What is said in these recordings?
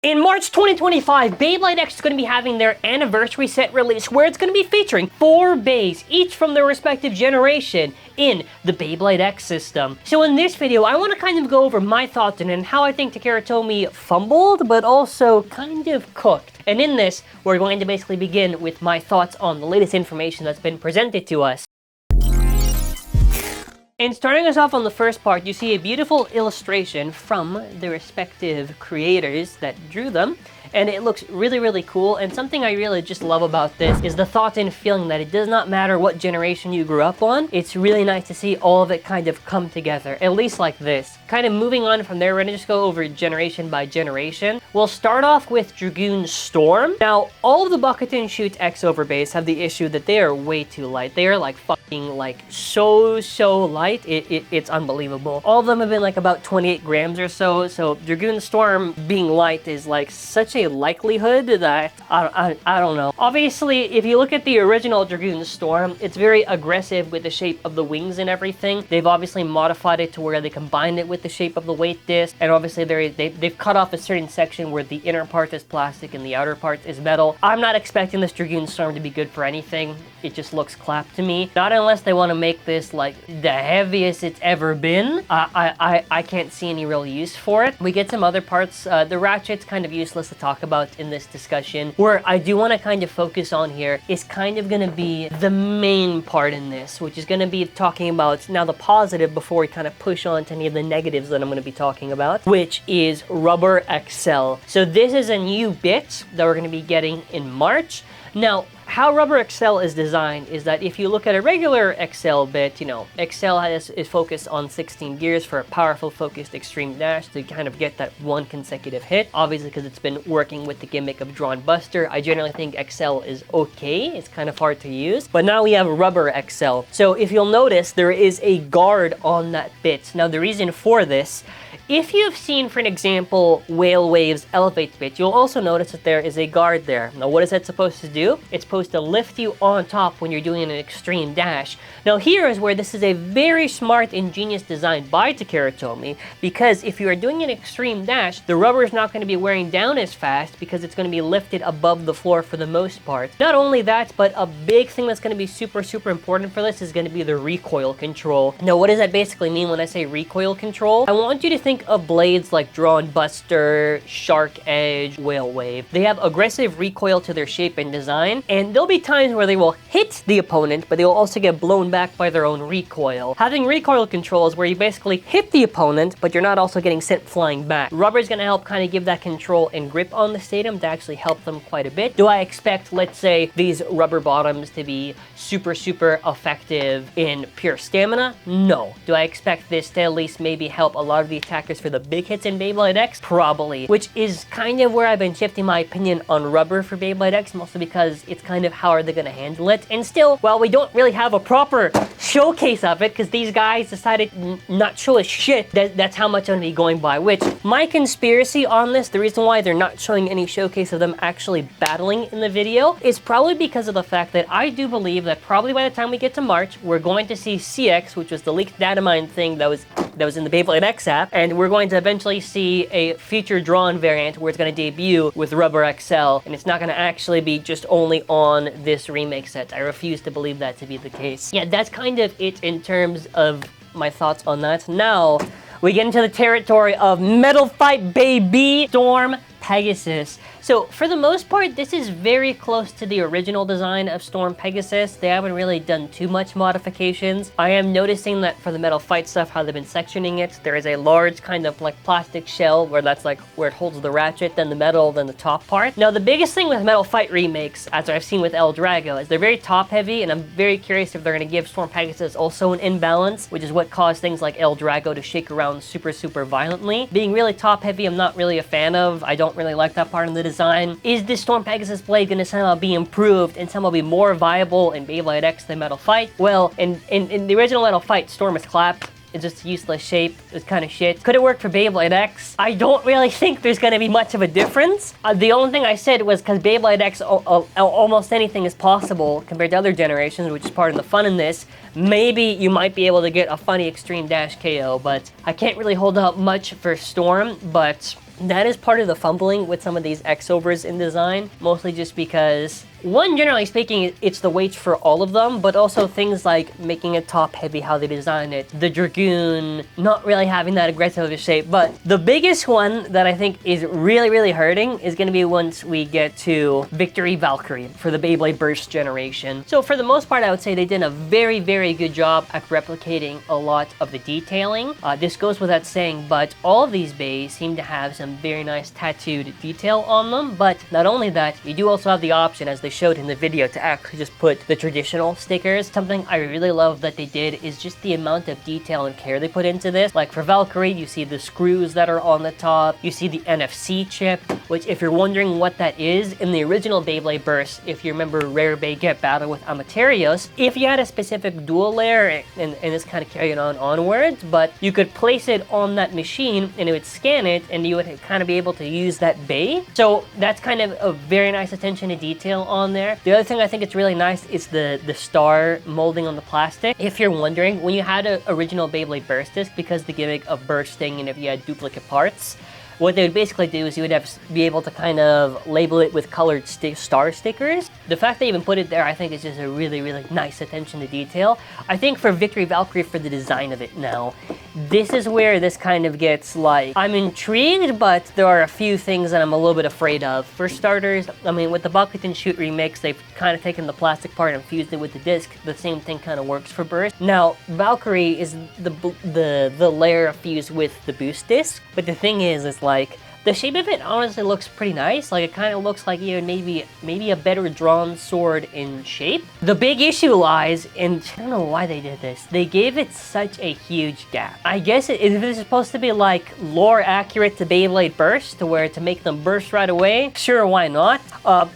In March 2025, Beyblade X is going to be having their anniversary set release where it's going to be featuring 4 bays, each from their respective generation, in the Beyblade X system. So in this video, I want to kind of go over my thoughts on it and how I think TAKARA TOMY fumbled, but also kind of cooked. And in this, we're going to basically begin with my thoughts on the latest information that's been presented to us. And starting us off on the first part, you see a beautiful illustration from the respective creators that drew them. And it looks really, really cool. And something I really just love about this is the thought and feeling that it does not matter what generation you grew up on. It's really nice to see all of it kind of come together, at least like this. Kind of moving on from there, we're gonna just go over generation by generation. We'll start off with Dragoon Storm. Now, all of the Bucket and Shoot X Overbays have the issue that they are way too light. They are like fucking like so light. It's unbelievable. All of them have been like about 28 grams or so. So Dragoon Storm being light is like such a likelihood that I don't know. Obviously, if you look at the original Dragoon Storm, it's very aggressive with the shape of the wings and everything. They've obviously modified it to where they combine it with the shape of the weight disc, and obviously they've cut off a certain section where the inner part is plastic and the outer part is metal. I'm not expecting this Dragoon Storm to be good for anything. It just looks clapped to me. Not unless they want to make this like the heaviest it's ever been. I can't see any real use for it. We get some other parts. The ratchet's kind of useless to talk about in this discussion. Where I do want to kind of focus on here is kind of going to be the main part in this, which is going to be talking about now the positive before we kind of push on to any of the negatives that I'm going to be talking about, which is Rubber XL. So this is a new bit that we're going to be getting in March. Now, how Rubber XL is designed is that if you look at a regular XL bit, you know, XL is focused on 16 gears for a powerful focused extreme dash to kind of get that one consecutive hit. Obviously, because it's been working with the gimmick of Drawn Buster, I generally think XL is okay. It's kind of hard to use. But now we have Rubber XL. So if you'll notice, there is a guard on that bit. Now, the reason for this, if you've seen, for an example, Whale Wave's Elevate bit, you'll also notice that there is a guard there. Now, what is that supposed to do? It's supposed to lift you on top when you're doing an extreme dash. Now, here is where this is a very smart, ingenious design by TAKARA TOMY, because if you are doing an extreme dash, the rubber is not going to be wearing down as fast because it's going to be lifted above the floor for the most part. Not only that, but a big thing that's going to be super important for this is going to be the recoil control. Now, what does that basically mean when I say recoil control? I want you to think of blades like Drawn Buster, Shark Edge, Whale Wave. They have aggressive recoil to their shape and design, and there'll be times where they will hit the opponent, but they will also get blown back by their own recoil. Having recoil control is where you basically hit the opponent, but you're not also getting sent flying back. Rubber is going to help kind of give that control and grip on the stadium to actually help them quite a bit. Do I expect, let's say, these rubber bottoms to be super effective in pure stamina? No. Do I expect this to at least maybe help a lot of the attackers for the big hits in Beyblade X? Probably. Which is kind of where I've been shifting my opinion on rubber for Beyblade X, mostly because it's kind of how are they going to handle it. And still, while we don't really have a proper showcase of it, because these guys decided not show us shit, that's how much I'm going to be going by. Which, my conspiracy on this, the reason why they're not showing any showcase of them actually battling in the video, is probably because of the fact that I do believe that probably by the time we get to March, we're going to see CX, which was the leaked data mine thing that was in the Beyblade X app, and we're going to eventually see a feature drawn variant where it's going to debut with Rubber XL, and it's not going to actually be just only on this remake set. I refuse to believe that to be the case. Yeah, that's kind of it in terms of my thoughts on that. Now, we get into the territory of Metal Fight Baby Storm Pegasus. So for the most part, this is very close to the original design of Storm Pegasus. They haven't really done too much modifications. I am noticing that for the Metal Fight stuff, how they've been sectioning it, there is a large kind of like plastic shell where that's like where it holds the ratchet, then the metal, then the top part. Now the biggest thing with Metal Fight remakes, as I've seen with El Drago, is they're very top heavy, and I'm very curious if they're going to give Storm Pegasus also an imbalance, which is what caused things like El Drago to shake around super violently. Being really top heavy, I'm not really a fan of. I don't really like that part of the design. Is this Storm Pegasus blade going to somehow be improved and somehow be more viable in Beyblade X than Metal Fight? Well, in the original Metal Fight, Storm is clapped. It's just a useless shape. It's kind of shit. Could it work for Beyblade X? I don't really think there's going to be much of a difference. The only thing I said was because Beyblade X, almost anything is possible compared to other generations, which is part of the fun in this. Maybe you might be able to get a funny extreme dash KO, but I can't really hold out much for Storm, but that is part of the fumbling with some of these X-overs in design, mostly just because, one, generally speaking, it's the weights for all of them, but also things like making it top heavy, how they design it, the Dragoon not really having that aggressive of a shape. But the biggest one that I think is really hurting is going to be once we get to Victory Valkyrie for the Beyblade Burst generation. So for the most part, I would say they did a very good job at replicating a lot of the detailing. This goes without saying, but all of these bays seem to have some very nice tattooed detail on them. But not only that, you do also have the option, as they showed in the video, to actually just put the traditional stickers. Something I really love that they did is just the amount of detail and care they put into this. Like for Valkyrie, you see the screws that are on the top, you see the NFC chip, which, if you're wondering what that is, in the original Beyblade Burst, if you remember Rare Bay Get Battle with Amaterios, if you had a specific dual layer, and it's kind of carrying on onwards, but you could place it on that machine and it would scan it and you would kind of be able to use that bay. So that's kind of a very nice attention to detail on there. The other thing I think it's really nice is the star molding on the plastic. If you're wondering, when you had an original Beyblade Burst disc, because the gimmick of bursting and if you had duplicate parts, what they would basically do is you would be able to kind of label it with colored star stickers. The fact they even put it there, I think, is just a really nice attention to detail. I think for Victory Valkyrie, for the design of it now, this is where this kind of gets like, I'm intrigued, but there are a few things that I'm a little bit afraid of. For starters, I mean, with the Bucket and Shoot remix, they've kind of taken the plastic part and fused it with the disc. The same thing kind of works for Burst. Now, Valkyrie is the layer fused with the boost disc, but the thing is like, the shape of it honestly looks pretty nice. Like, it kind of looks like even maybe a better drawn sword in shape. The big issue lies in, I don't know why they did this. They gave it such a huge gap. I guess if it's supposed to be like lore accurate to Beyblade Burst, to where to make them burst right away, sure, why not?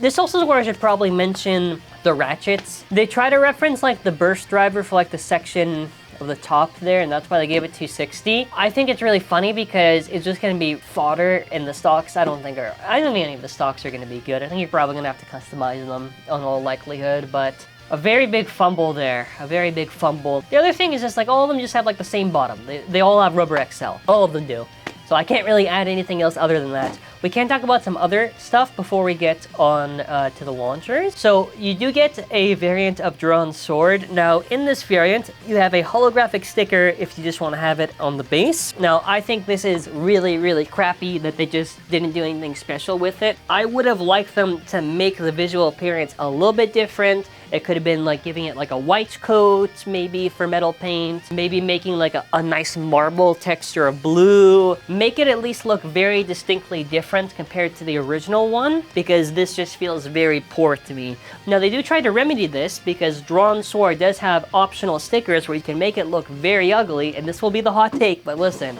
This also is where I should probably mention the ratchets. They try to reference like the burst driver for like the section of the top there, and that's why they gave it 260. I think it's really funny because it's just going to be fodder, and the stocks I don't think any of the stocks are going to be good. I think you're probably going to have to customize them on all likelihood, but a very big fumble there. A very big fumble. The other thing is just like all of them just have like the same bottom. They all have rubber XL. All of them do. So I can't really add anything else other than that. We can talk about some other stuff before we get on to the launchers. So you do get a variant of drawn sword. Now in this variant, you have a holographic sticker if you just want to have it on the base. Now I think this is really crappy that they just didn't do anything special with it. I would have liked them to make the visual appearance a little bit different. It could have been like giving it like a white coat, maybe for metal paint, maybe making like a nice marble texture of blue. Make it at least look very distinctly different compared to the original one, because this just feels very poor to me. Now they do try to remedy this, because Drawn Sword does have optional stickers where you can make it look very ugly, and this will be the hot take, but listen,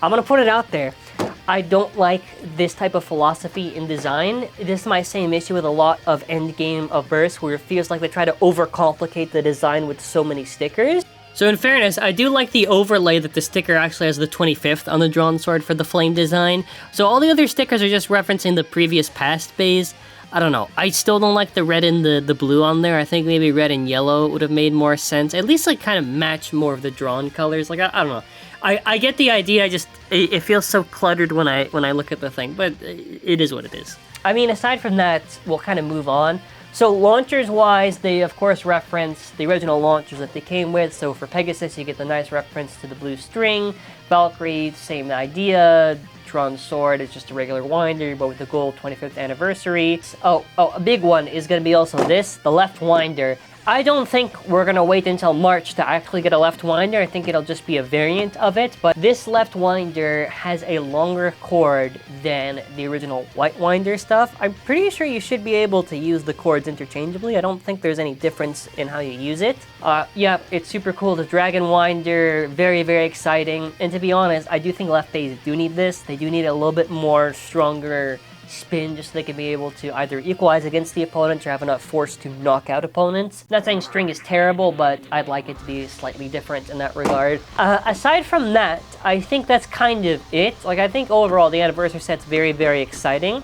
I'm gonna put it out there. I don't like this type of philosophy in design. This is my same issue with a lot of endgame of Burst, where it feels like they try to overcomplicate the design with so many stickers. So in fairness, I do like the overlay that the sticker actually has the 25th on the Drawn Sword for the flame design. So all the other stickers are just referencing the previous past bays. I don't know. I still don't like the red and the blue on there. I think maybe red and yellow would have made more sense. At least like kind of match more of the drawn colors. Like, I don't know. I get the idea, it feels so cluttered when I look at the thing, but it is what it is. I mean, aside from that, we'll kind of move on. So launchers-wise, they of course reference the original launchers that they came with. So for Pegasus, you get the nice reference to the blue string. Valkyrie, same idea. Drawn Sword is just a regular winder, but with the gold 25th anniversary. Oh, a big one is going to be also this, the left winder. I don't think we're going to wait until March to actually get a left winder. I think it'll just be a variant of it. But this left winder has a longer cord than the original white winder stuff. I'm pretty sure you should be able to use the cords interchangeably. I don't think there's any difference in how you use it. Yeah, it's super cool. The Dragon Winder, very exciting. And to be honest, I do think left bays do need this. They do need a little bit more stronger spin, just so they can be able to either equalize against the opponents or have enough force to knock out opponents. Not saying string is terrible, but I'd like it to be slightly different in that regard. Aside from that, I think that's kind of it. Like, I think overall the anniversary set's very exciting.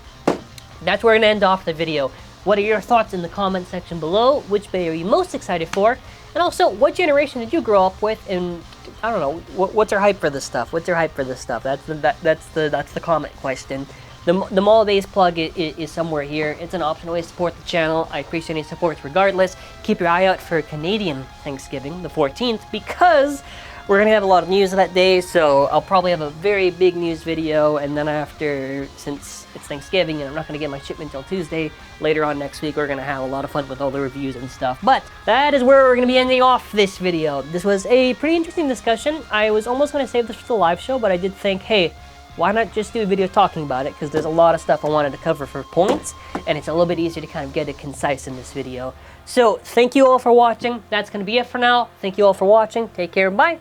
That's where we're gonna end off the video. What are your thoughts in the comment section below? Which bay are you most excited for? And also, what generation did you grow up with? And I don't know, what's your hype for this stuff? What's your hype for this stuff? That's the comment question. The mall-based plug is somewhere here. It's an optional way to support the channel. I appreciate any supports regardless. Keep your eye out for Canadian Thanksgiving, the 14th, because we're gonna have a lot of news that day, so I'll probably have a very big news video, and then after, since it's Thanksgiving and I'm not gonna get my shipment until Tuesday, later on next week, we're gonna have a lot of fun with all the reviews and stuff. But that is where we're gonna be ending off this video. This was a pretty interesting discussion. I was almost gonna save this for the live show, but I did think, hey, why not just do a video talking about it? Because there's a lot of stuff I wanted to cover for points, and it's a little bit easier to kind of get it concise in this video. So thank you all for watching. That's gonna be it for now. Thank you all for watching. Take care, bye.